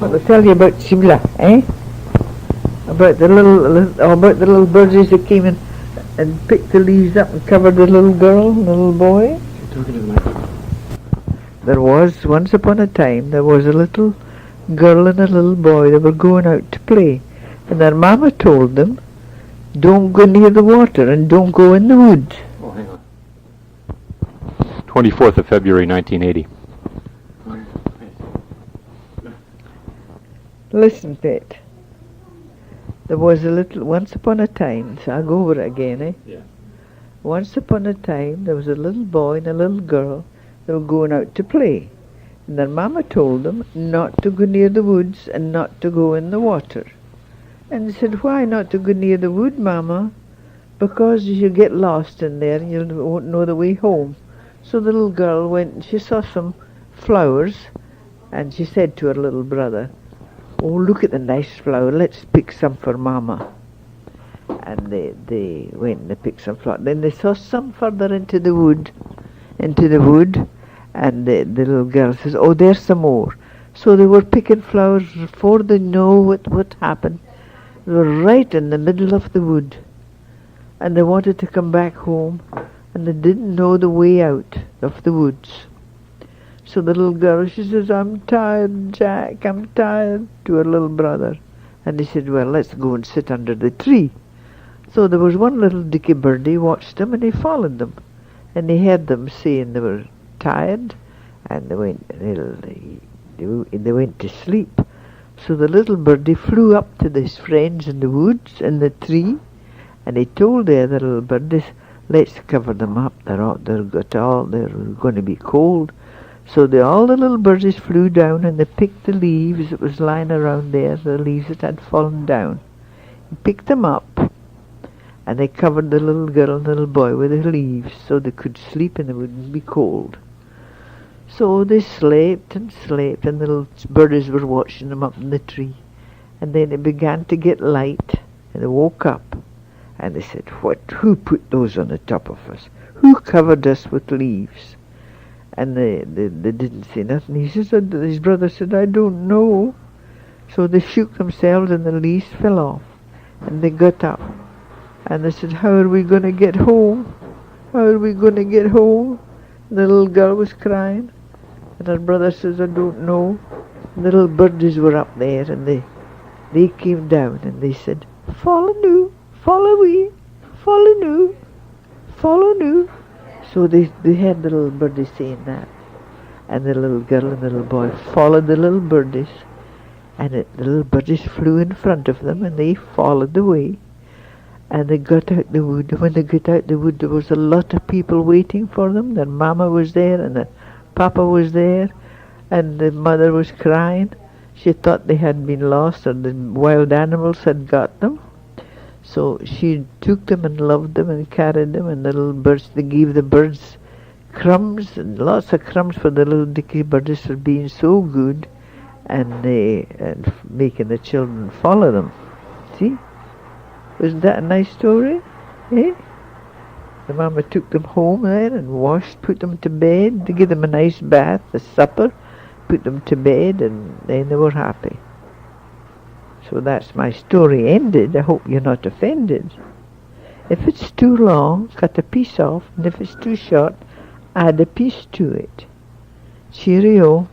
I'll tell you about Simla, eh? About the little birdies that came in and picked the leaves up and covered the little girl and the little boy. There was, once upon a time, there was a little girl and a little boy that were going out to play. And their mama told them, don't go near the water and don't go in the woods. Oh, hang on. 24th of February, 1980. Listen to it. There was a little, once upon a time, so I'll go over it again, eh? Yeah. Once upon a time, there was a little boy and a little girl that were going out to play. And their mama told them not to go near the woods and not to go in the water. And they said, why not to go near the wood, Mama? Because you get lost in there and you won't know the way home. So the little girl went and she saw some flowers and she said to her little brother, oh, look at the nice flower, let's pick some for Mama. And they went and they picked some flowers. Then they saw some further into the wood, and the little girl says, oh, there's some more. So they were picking flowers before they know what happened. They were right in the middle of the wood, and they wanted to come back home, and they didn't know the way out of the woods. So the little girl, she says, I'm tired, Jack, I'm tired, to her little brother. And he said, well, let's go and sit under the tree. So there was one little dickie birdie watched them, and he followed them. And he heard them saying they were tired, and they went to sleep. So the little birdie flew up to his friends in the woods, in the tree, and he told the other little birdies, let's cover them up, they're going to be cold. So all the little birdies flew down and they picked the leaves that was lying around there, the leaves that had fallen down. He picked them up, and they covered the little girl and the little boy with the leaves so they could sleep and they wouldn't be cold. So they slept, and the little birdies were watching them up in the tree. And then it began to get light, and they woke up, and they said, who put those on the top of us? Who covered us with leaves? And they didn't say nothing. His brother said, I don't know. So they shook themselves, and the leaves fell off, and they got up. And they said, how are we going to get home? How are we going to get home? And the little girl was crying. And her brother says, I don't know. And the little birdies were up there, and they came down, and they said, follow nous, follow we, follow nous, follow nous. So they had the little birdies saying that. And the little girl and the little boy followed the little birdies. And the little birdies flew in front of them, and they followed the way. And they got out the wood. When they got out the wood, there was a lot of people waiting for them. Their mama was there, and the papa was there, and the mother was crying. She thought they had been lost, or the wild animals had got them. So she took them and loved them and carried them, and the little birds, they gave the birds crumbs, and lots of crumbs for the little dickie birdies for being so good, and making the children follow them. See? Wasn't that a nice story? Eh? The mama took them home then and washed, put them to bed, to give them a nice bath, a supper, put them to bed, and then they were happy. So that's my story ended. I hope you're not offended. If it's too long, cut a piece off, and if it's too short, add a piece to it. Cheerio.